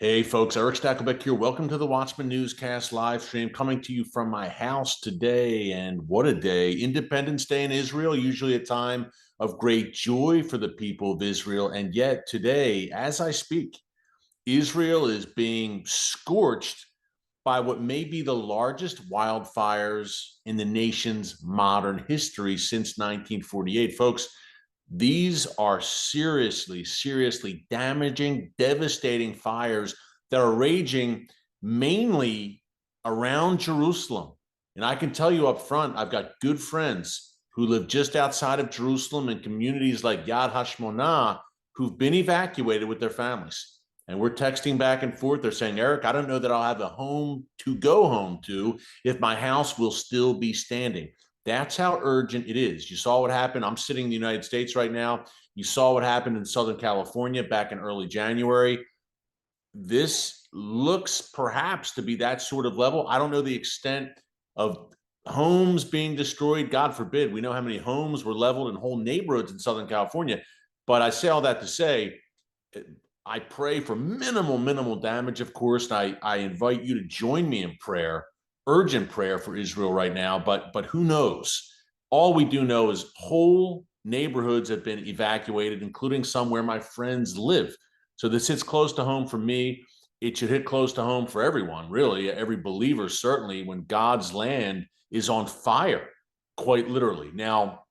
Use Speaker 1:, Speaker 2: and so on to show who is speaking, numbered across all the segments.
Speaker 1: Hey folks, Erick Stakelbeck here. Welcome to the Watchman Newscast live stream, coming to you from my house today. And what a day. Independence Day in Israel, usually a time of great joy for the people of Israel. And yet today, as I speak, Israel is being scorched by what may be the largest wildfires in the nation's modern history since 1948. Folks, these are seriously, seriously damaging, devastating fires that are raging mainly around Jerusalem. And I can tell you up front, I've got good friends who live just outside of Jerusalem in communities like Yad Hashmonah who've been evacuated with their families. And we're texting back and forth. They're saying, Erick, I don't know that I'll have a home to go home to if my house will still be standing. That's how urgent it is. You saw what happened. I'm sitting in the United States right now. You saw what happened in Southern California back in early January. This looks perhaps to be that sort of level. I don't know the extent of homes being destroyed. God forbid. We know how many homes were leveled in whole neighborhoods in Southern California. But I say all that to say, I pray for minimal damage, of course. I invite you to join me in prayer, urgent prayer for Israel right now. But who knows? All we do know is whole neighborhoods have been evacuated, including some where my friends live. So this hits close to home for me. It should hit close to home for everyone, really, every believer, certainly, when God's land is on fire, quite literally. Now,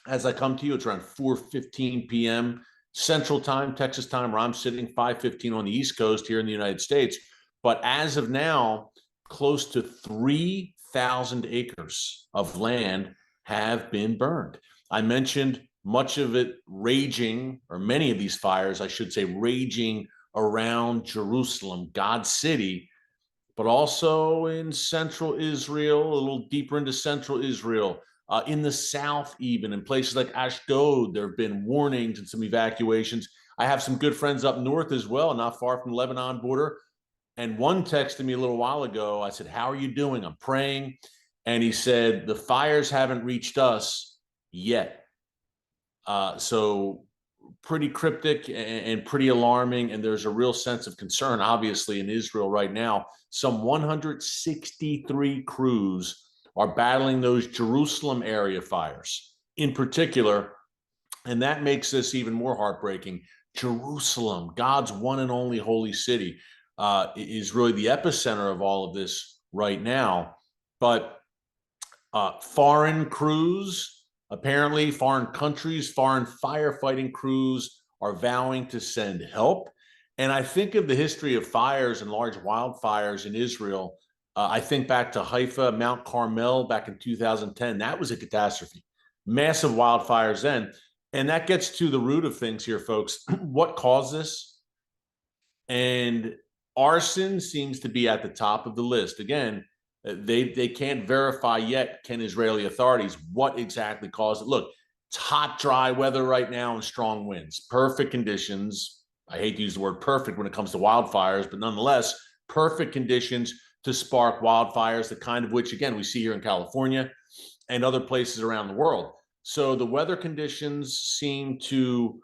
Speaker 1: as I come to you, it's around 4:15 p.m. Central Time, Texas time, where I'm sitting, 5:15 on the East Coast here in the United States. But as of now, close to 3,000 acres of land have been burned. I mentioned much of it raging, or many of these fires, I should say, raging around Jerusalem, God's city, but also in central Israel, a little deeper into central Israel, in the south, even in places like Ashdod. There have been warnings and some evacuations. I have some good friends up north as well, not far from the Lebanon border. And one texted me a little while ago. I said, "How are you doing?" I'm praying. And he said, "The fires haven't reached us yet." So pretty cryptic and pretty alarming. And there's a real sense of concern, obviously, in Israel right now. Some 163 crews are battling those Jerusalem area fires in particular. And that makes this even more heartbreaking. Jerusalem, God's one and only holy city, is really the epicenter of all of this right now. But foreign crews, apparently foreign countries, foreign firefighting crews are vowing to send help. And I think of the history of fires and large wildfires in Israel. I think back to Haifa, Mount Carmel back in 2010. That was a catastrophe. Massive wildfires then. And that gets to the root of things here, folks. What caused this? And arson seems to be at the top of the list. Again, they can't verify yet, can Israeli authorities, what exactly caused it. Look, it's hot, dry weather right now and strong winds. Perfect conditions. I hate to use the word perfect when it comes to wildfires, but nonetheless, perfect conditions to spark wildfires, the kind of which, again, we see here in California and other places around the world. So the weather conditions seem to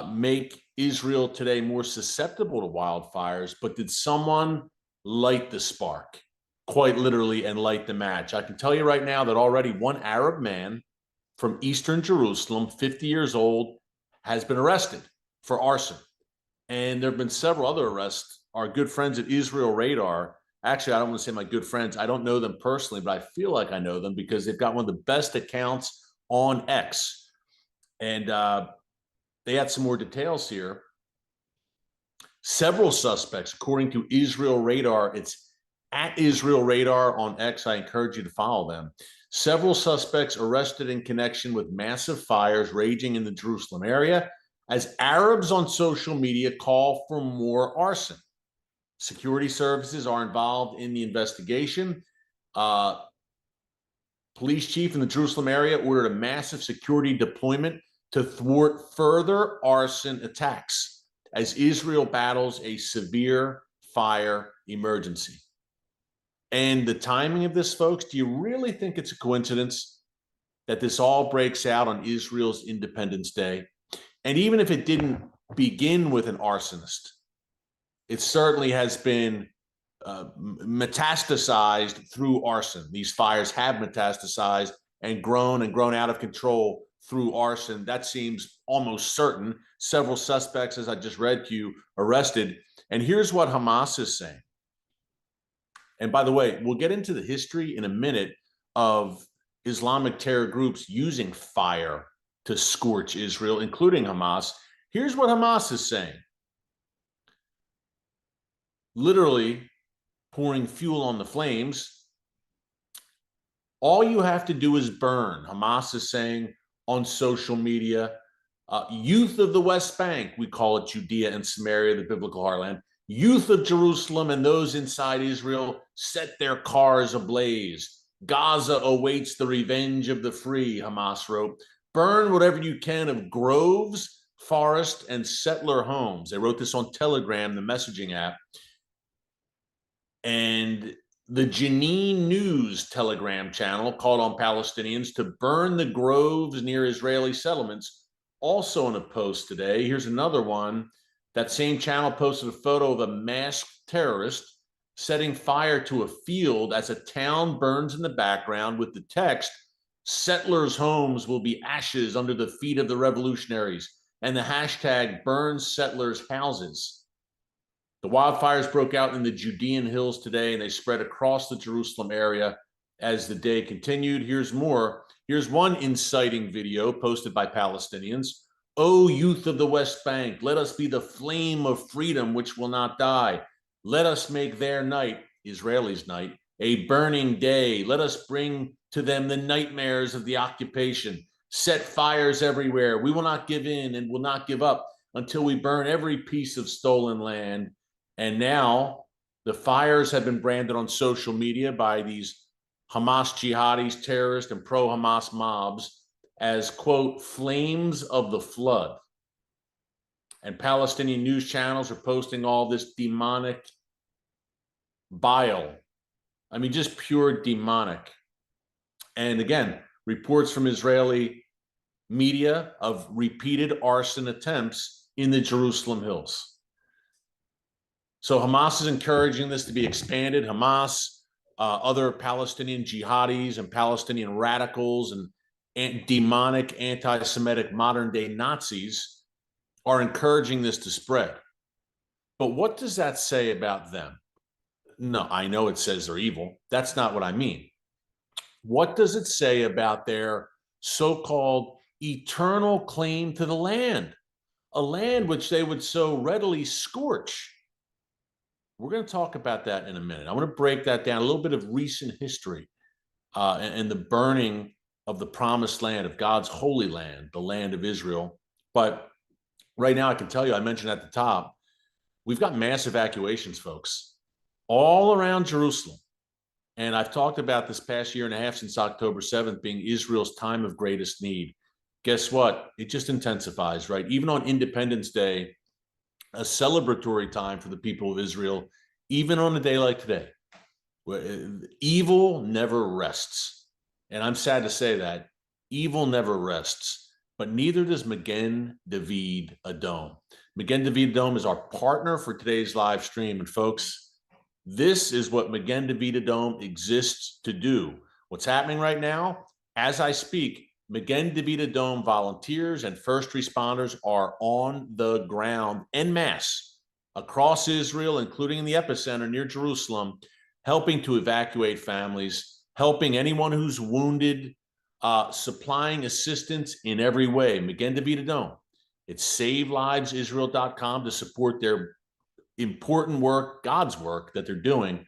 Speaker 1: make Israel today more susceptible to wildfires. But did someone light the spark, quite literally, and light the match? I can tell you right now that already one Arab man from Eastern Jerusalem, 50 years old, has been arrested for arson. And there have been several other arrests. Our good friends at Israel Radar, actually, I don't want to say my good friends, I don't know them personally, but I feel like I know them because they've got one of the best accounts on X. And they had some more details here. Several suspects, according to Israel Radar, it's at Israel Radar on X. I encourage you to follow them. Several suspects arrested in connection with massive fires raging in the Jerusalem area as Arabs on social media call for more arson. Security services are involved in the investigation. Police chief in the Jerusalem area ordered a massive security deployment to thwart further arson attacks as Israel battles a severe fire emergency. And the timing of this, folks, do you really think it's a coincidence that this all breaks out on Israel's Independence Day? And even if it didn't begin with an arsonist, it certainly has been metastasized through arson. These fires have metastasized and grown out of control through arson. That seems almost certain. Several suspects, as I just read to you, arrested. And here's what Hamas is saying. And by the way, we'll get into the history in a minute of Islamic terror groups using fire to scorch Israel, including Hamas. Here's what Hamas is saying. Literally pouring fuel on the flames. All you have to do is burn, Hamas is saying on social media. Youth of the West Bank, we call it Judea and Samaria, the biblical heartland. Youth of Jerusalem and those inside Israel set their cars ablaze. Gaza awaits the revenge of the free, Hamas wrote. Burn whatever you can of groves, forest, and settler homes. They wrote this on Telegram, the messaging app. And the Jenin News Telegram channel called on Palestinians to burn the groves near Israeli settlements. Also in a post today, here's another one. That same channel posted a photo of a masked terrorist setting fire to a field as a town burns in the background with the text, settlers' homes will be ashes under the feet of the revolutionaries, and the hashtag burn settlers' houses. The wildfires broke out in the Judean hills today, and they spread across the Jerusalem area as the day continued. Here's more. Here's one inciting video posted by Palestinians. O youth of the West Bank, let us be the flame of freedom which will not die. Let us make their night, Israelis' night, a burning day. Let us bring to them the nightmares of the occupation. Set fires everywhere. We will not give in and will not give up until we burn every piece of stolen land. And now the fires have been branded on social media by these Hamas jihadis, terrorists, and pro-Hamas mobs as, quote, flames of the flood. And Palestinian news channels are posting all this demonic bile. I mean, just pure demonic. And again, reports from Israeli media of repeated arson attempts in the Jerusalem hills. So Hamas is encouraging this to be expanded. Hamas, other Palestinian jihadis and Palestinian radicals and demonic anti-Semitic modern-day Nazis are encouraging this to spread. But what does that say about them? No, I know it says they're evil. That's not what I mean. What does it say about their so-called eternal claim to the land, a land which they would so readily scorch? We're going to talk about that in a minute. I want to break that down, a little bit of recent history and the burning of the promised land, of God's holy land, the land of Israel. But right now, I can tell you, I mentioned at the top, we've got mass evacuations, folks, all around Jerusalem. And I've talked about this past year and a half since October 7th being Israel's time of greatest need. Guess what? It just intensifies, right? Even on Independence Day, a celebratory time for the people of Israel, even on a day like today, where evil never rests. And I'm sad to say that evil never rests, but neither does Magen David Adom. Magen David Adom is our partner for today's live stream. And folks, this is what Magen David Adom exists to do. What's happening right now, as I speak, Magen David Adom volunteers and first responders are on the ground en masse across Israel, including in the epicenter near Jerusalem, helping to evacuate families, helping anyone who's wounded, supplying assistance in every way. Magen David Adom. It's SaveLivesIsrael.com to support their important work, God's work that they're doing.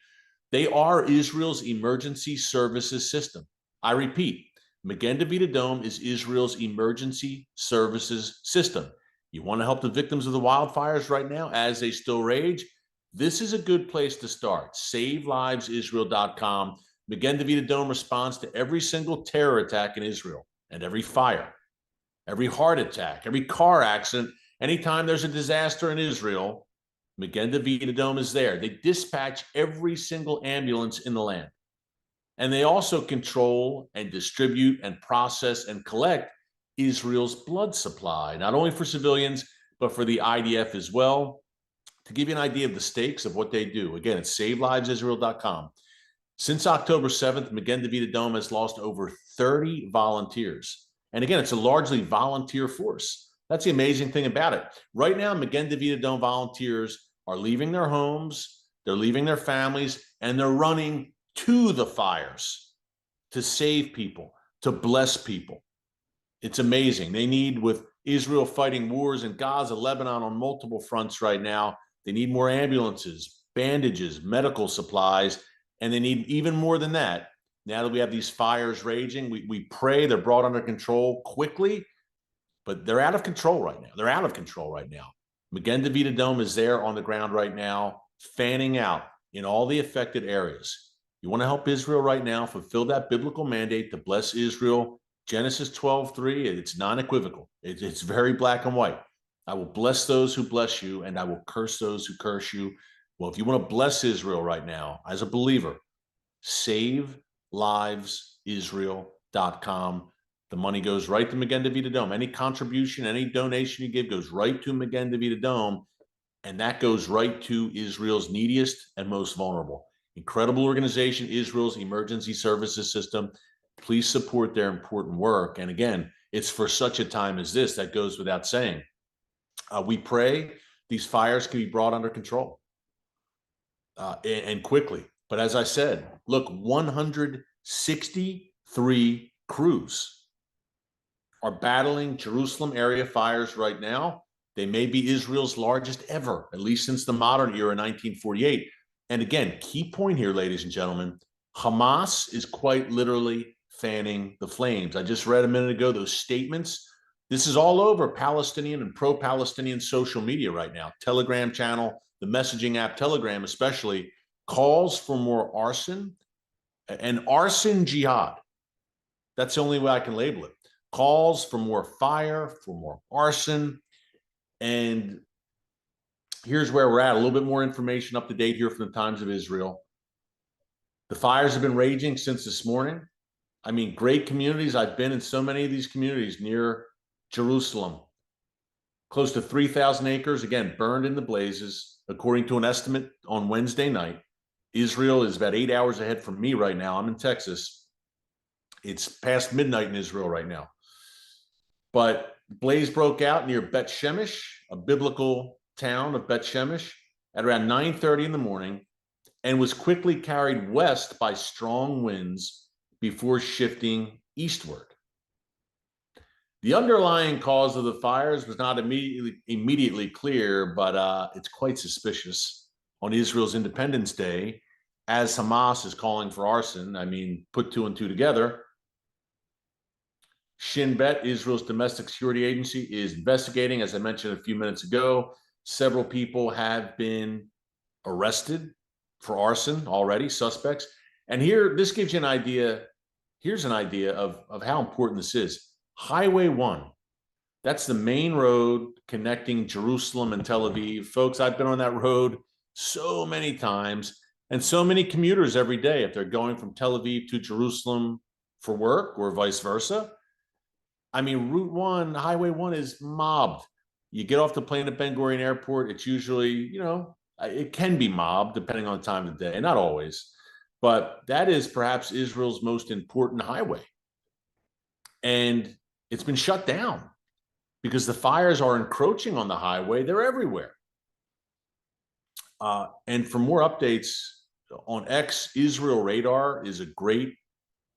Speaker 1: They are Israel's emergency services system. I repeat, Magen David Adom is Israel's emergency services system. You want to help the victims of the wildfires right now as they still rage? This is a good place to start. SaveLivesIsrael.com. Magen David Adom responds to every single terror attack in Israel and every fire, every heart attack, every car accident. Anytime there's a disaster in Israel, Magen David Adom is there. They dispatch every single ambulance in the land. And they also control and distribute and process and collect Israel's blood supply, not only for civilians, but for the IDF as well, To give you an idea of the stakes of what they do, again, it's SaveLivesIsrael.com. Since October 7th, Magen David Adom has lost over 30 volunteers. And again, it's a largely volunteer force. That's the amazing thing about it. Right now, Magen David Adom volunteers are leaving their homes, they're leaving their families, and they're running to the fires to save people, to bless people. It's amazing. They need, with Israel fighting wars in Gaza, Lebanon, on multiple fronts right now, they need more ambulances, bandages, medical supplies, and they need even more than that. Now that we have these fires raging, we pray they're brought under control quickly, but they're out of control right now. They're out of control right now. Magen David Adom is there on the ground right now, fanning out in all the affected areas. You want to help Israel right now, fulfill that biblical mandate to bless Israel. Genesis 12:3, it's non-equivocal. It's very black and white. I will bless those who bless you, and I will curse those who curse you. Well, if you want to bless Israel right now, as a believer, SaveLivesIsrael.com. The money goes right to Magen David Adom. Any contribution, any donation you give goes right to Magen David Adom, and that goes right to Israel's neediest and most vulnerable. Incredible organization, Israel's emergency services system. Please support their important work. And again, it's for such a time as this. That goes without saying. We pray these fires can be brought under control and quickly. But as I said, look, 163 crews are battling Jerusalem area fires right now. They may be Israel's largest ever, at least since the modern era, 1948. And again, key point here, ladies and gentlemen, Hamas is quite literally fanning the flames. I just read a minute ago those statements. This is all over Palestinian and pro-Palestinian social media right now. Telegram channel, the messaging app Telegram especially, calls for more arson and arson jihad. That's the only way I can label it. Calls for more fire, for more arson. And here's where we're at. A little bit more information up to date here from the Times of Israel. The fires have been raging since this morning. I mean, great communities. I've been in so many of these communities near Jerusalem. Close to 3,000 acres, again, burned in the blazes. According to an estimate on Wednesday night, Israel is about 8 hours ahead from me right now. I'm in Texas. It's past midnight in Israel right now. But blaze broke out near Bet Shemesh, a biblical town of Bet Shemesh, at around 9:30 in the morning, and was quickly carried west by strong winds before shifting eastward. The underlying cause of the fires was not immediately clear, but it's quite suspicious on Israel's Independence Day, as Hamas is calling for arson. I mean, put two and two together. Shin Bet, Israel's domestic security agency, is investigating. As I mentioned a few minutes ago, several people have been arrested for arson already, suspects. And here, this gives you an idea. Here's an idea of how important this is. Highway 1, that's the main road connecting Jerusalem and Tel Aviv. Folks, I've been on that road so many times, and so many commuters every day if they're going from Tel Aviv to Jerusalem for work or vice versa. I mean, Route 1, Highway 1 is mobbed. You get off the plane at Ben Gurion Airport, it's usually, you know, it can be mobbed depending on the time of the day, not always. But that is perhaps Israel's most important highway. And it's been shut down because the fires are encroaching on the highway. They're everywhere. And for more updates on X, Israel Radar is a great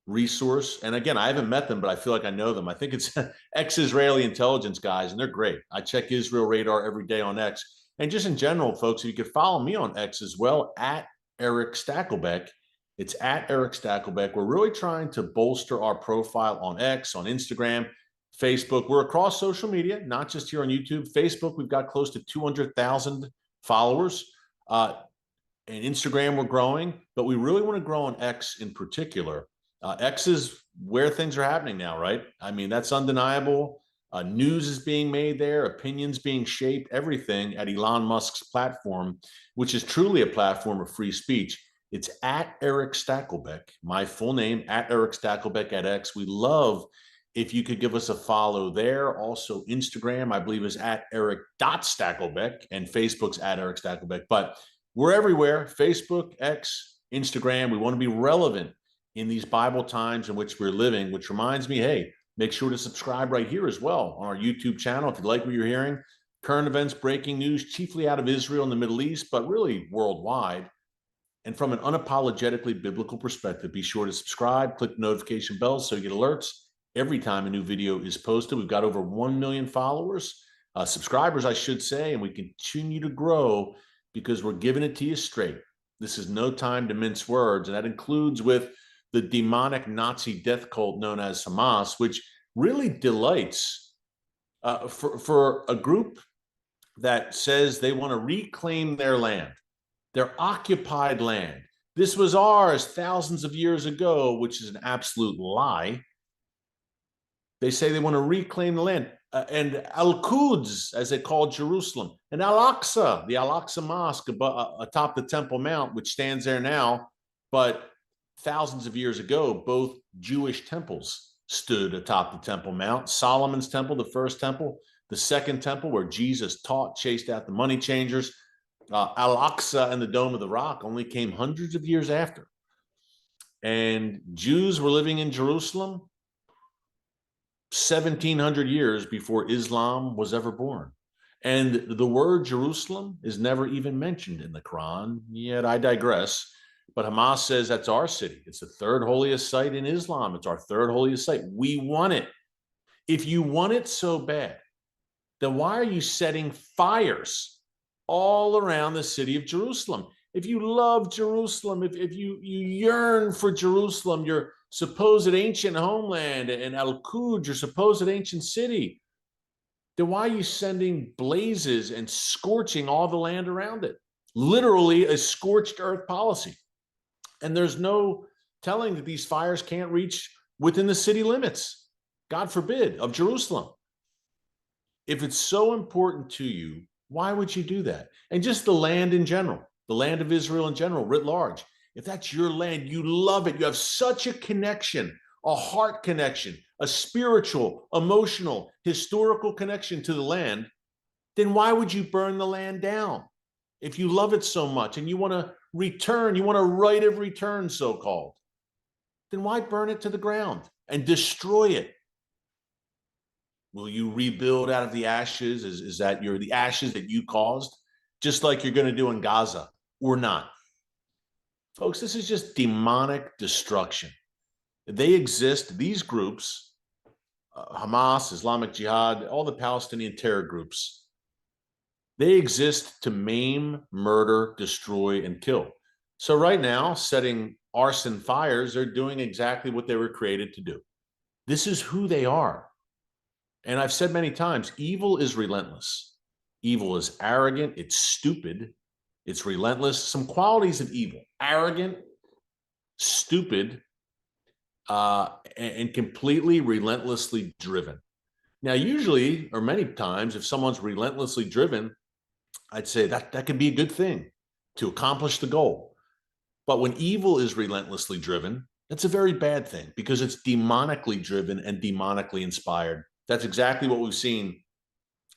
Speaker 1: resource. And again, I haven't met them, but I feel like I know them. I think it's ex-Israeli intelligence guys, and they're great. I check Israel Radar every day on X. And just in general, folks, if you could follow me on X as well, at Erick Stakelbeck. It's at Erick Stakelbeck. We're really trying to bolster our profile on X, on Instagram, Facebook. We're across social media, not just here on YouTube. Facebook, we've got close to 200,000 followers. And Instagram, we're growing, but we really want to grow on X in particular. X is where things are happening now, right? I mean, that's undeniable. News is being made there, opinions being shaped, everything at Elon Musk's platform, which is truly a platform of free speech. It's at Erick Stakelbeck, my full name, at Erick Stakelbeck at X. We love If you could give us a follow there. Also, Instagram, I believe, is at Erick.Stakelbeck, and Facebook's at Erick Stakelbeck. But we're everywhere: Facebook, X, Instagram. We want to be relevant in these Bible times in which we're living, which reminds me, hey, make sure to subscribe right here as well on our YouTube channel if you like what you're hearing. Current events, breaking news, chiefly out of Israel and the Middle East, but really worldwide. And from an unapologetically biblical perspective, be sure to subscribe, click the notification bell so you get alerts every time a new video is posted. We've got over 1 million followers, subscribers, I should say, and we continue to grow because we're giving it to you straight. This is no time to mince words, and that includes with the demonic Nazi death cult known as Hamas, which really delights for a group that says they want to reclaim their land, their occupied land. This was ours thousands of years ago, which is an absolute lie. They say they want to reclaim the land. And Al-Quds, as they call Jerusalem, and Al-Aqsa, the Al-Aqsa Mosque atop the Temple Mount, which stands there now. But thousands of years ago, both Jewish temples stood atop the Temple Mount. Solomon's temple, the first temple, the second temple where Jesus taught, chased out the money changers. Al-Aqsa and the Dome of the Rock only came hundreds of years after. And Jews were living in Jerusalem 1,700 years before Islam was ever born. And the word Jerusalem is never even mentioned in the Quran, yet I digress. But Hamas says that's our city. It's the third holiest site in Islam. It's our third holiest site. We want it. If you want it so bad, then why are you setting fires all around the city of Jerusalem? If you love Jerusalem, if you yearn for Jerusalem, your supposed ancient homeland, and Al-Quds, your supposed ancient city, then why are you sending blazes and scorching all the land around it? Literally a scorched earth policy. And there's no telling that these fires can't reach within the city limits, God forbid, of Jerusalem. If it's so important to you, why would you do that? And just the land in general, the land of Israel in general, writ large. If that's your land, you love it. You have such a connection, a heart connection, a spiritual, emotional, historical connection to the land, then why would you burn the land down? If you love it so much and you want to return, you want a right of return, so-called, then why burn it to the ground and destroy it? Will you rebuild out of the ashes? Is that the ashes that you caused, just like you're going to do in Gaza, or not? Folks, this is just demonic destruction. They exist, these groups, Hamas, Islamic Jihad, all the Palestinian terror groups, they exist to maim, murder, destroy, and kill. So right now, setting arson fires, they're doing exactly what they were created to do. This is who they are. And I've said many times, evil is relentless. Evil is arrogant. It's stupid. It's relentless. Some qualities of evil: arrogant, stupid, and completely relentlessly driven. Now, usually, or many times, if someone's relentlessly driven, I'd say that can be a good thing to accomplish the goal. But when evil is relentlessly driven, that's a very bad thing because it's demonically driven and demonically inspired. That's exactly what we've seen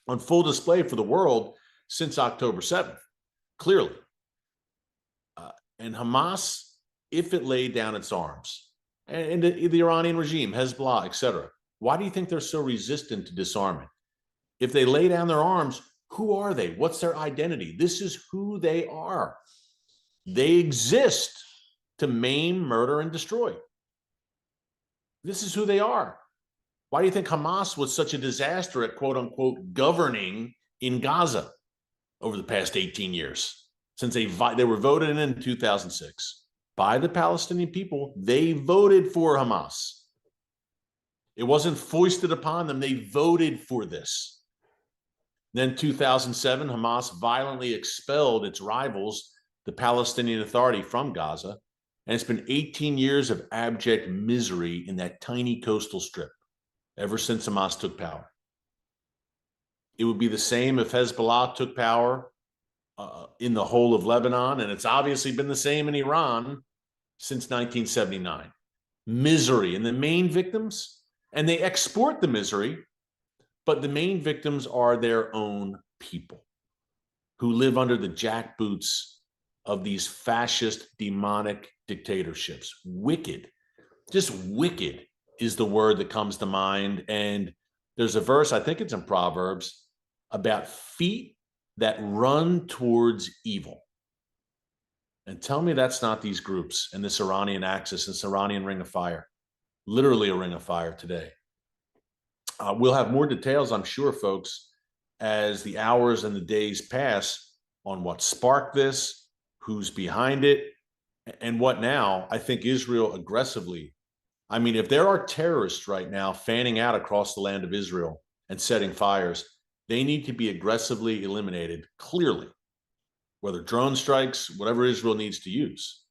Speaker 1: on full display for the world since October 7th, clearly. And Hamas, if it laid down its arms, and the Iranian regime, Hezbollah, etc., why do you think they're so resistant to disarming? If they lay down their arms, who are they? What's their identity? This is who they are. They exist to maim, murder, and destroy. This is who they are. Why do you think Hamas was such a disaster at, quote unquote, governing in Gaza over the past 18 years? Since they were voted in 2006 by the Palestinian people, they voted for Hamas. It wasn't foisted upon them. They voted for this. Then 2007, Hamas violently expelled its rivals, the Palestinian Authority, from Gaza. And it's been 18 years of abject misery in that tiny coastal strip ever since Hamas took power. It would be the same if Hezbollah took power in the whole of Lebanon, and it's obviously been the same in Iran since 1979. Misery. And the main victims, And they export the misery, but the main victims are their own people who live under the jackboots of these fascist, demonic dictatorships. Wicked, just wicked is the word that comes to mind. And there's a verse, I think it's in Proverbs, about feet that run towards evil. And tell me that's not these groups and this Iranian axis, this Iranian ring of fire, literally a ring of fire today. We'll have more details, I'm sure, folks, as the hours and the days pass on what sparked this, who's behind it, and what now. I think Israel aggressively, I mean, if there are terrorists right now fanning out across the land of Israel and setting fires, they need to be aggressively eliminated, clearly, whether drone strikes, whatever Israel needs to use.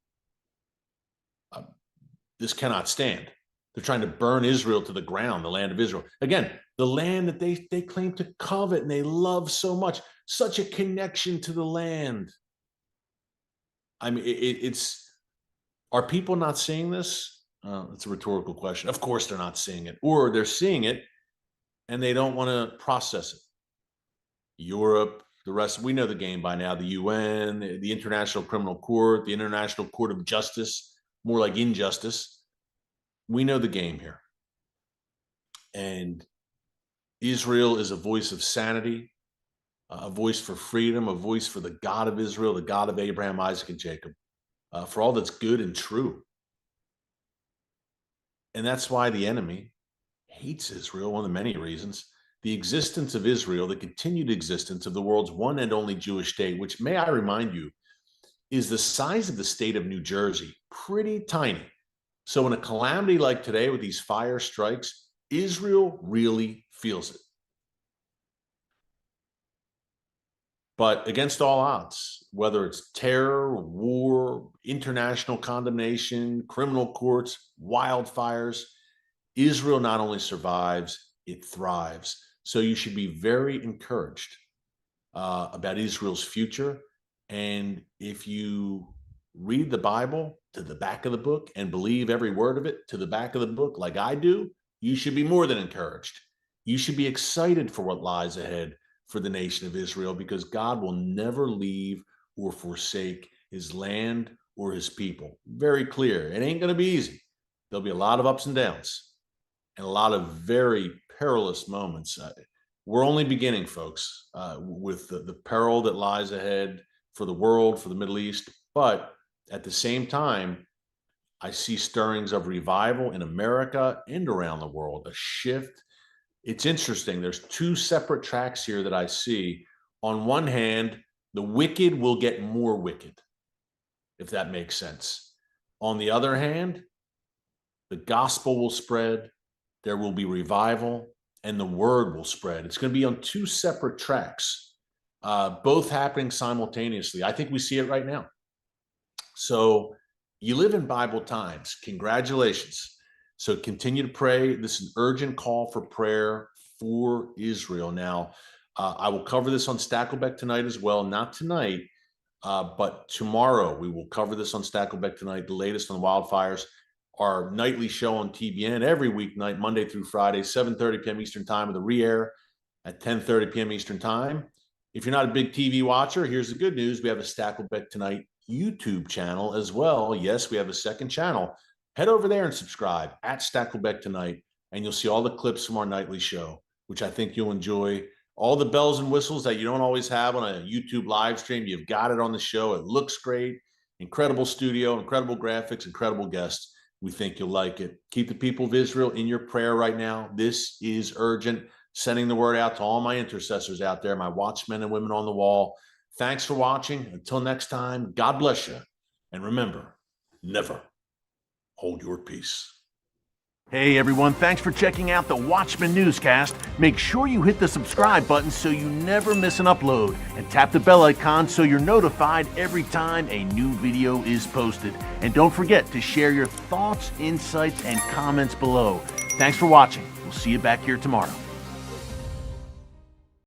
Speaker 1: This cannot stand. They're trying to burn Israel to the ground, the land of Israel. Again, the land that they claim to covet and they love so much, such a connection to the land. I mean, are people not seeing this? It's a rhetorical question. Of course they're not seeing it, or they're seeing it and they don't want to process it. Europe, the rest, we know the game by now. The UN, the International Criminal Court, the International Court of Justice, more like injustice. We know the game here. And Israel is a voice of sanity, a voice for freedom, a voice for the God of Israel, the God of Abraham, Isaac, and Jacob, for all that's good and true. And that's why the enemy hates Israel, one of the many reasons. The existence of Israel, the continued existence of the world's one and only Jewish state, which, may I remind you, is the size of the state of New Jersey, pretty tiny. So in a calamity like today with these fire strikes, Israel really feels it. But against all odds, whether it's terror, war, international condemnation, criminal courts, wildfires, Israel not only survives, it thrives. So you should be very encouraged about Israel's future. And if you read the Bible to the back of the book and believe every word of it to the back of the book like I do, you should be more than encouraged. You should be excited for what lies ahead for the nation of Israel, because God will never leave or forsake his land or his people. Very clear. It ain't going to be easy. There'll be a lot of ups and downs and a lot of very perilous moments. We're only beginning, folks, with the peril that lies ahead for the world, for the Middle East. But at the same time, I see stirrings of revival in America and around the world, a shift. It's interesting. There's two separate tracks here that I see. On one hand, the wicked will get more wicked, if that makes sense. On the other hand, the gospel will spread, there will be revival, and the word will spread. It's going to be on two separate tracks, both happening simultaneously. I think we see it right now. So you live in Bible times. Congratulations. So continue to pray. This is an urgent call for prayer for Israel. Now, I will cover this on Stakelbeck tonight as well. Not tonight, but tomorrow we will cover this on Stakelbeck tonight, the latest on wildfires. Our nightly show on TBN every weeknight, Monday through Friday, 7:30 p.m. Eastern Time, with a re-air at 10:30 p.m. Eastern Time. If you're not a big TV watcher, here's the good news. We have a Stakelbeck Tonight YouTube channel as well. Yes, we have a second channel. Head over there and subscribe at Stakelbeck Tonight, and you'll see all the clips from our nightly show, which I think you'll enjoy. All the bells and whistles that you don't always have on a YouTube live stream, you've got it on the show. It looks great. Incredible studio, incredible graphics, incredible guests. We think you'll like it. Keep the people of Israel in your prayer right now. This is urgent. Sending the word out to all my intercessors out there, my watchmen and women on the wall. Thanks for watching. Until next time, God bless you. And remember, never hold your peace.
Speaker 2: Hey everyone, thanks for checking out the Watchman Newscast. Make sure you hit the subscribe button so you never miss an upload, and tap the bell icon so you're notified every time a new video is posted. And don't forget to share your thoughts, insights, and comments below. Thanks for watching. We'll see you back here tomorrow.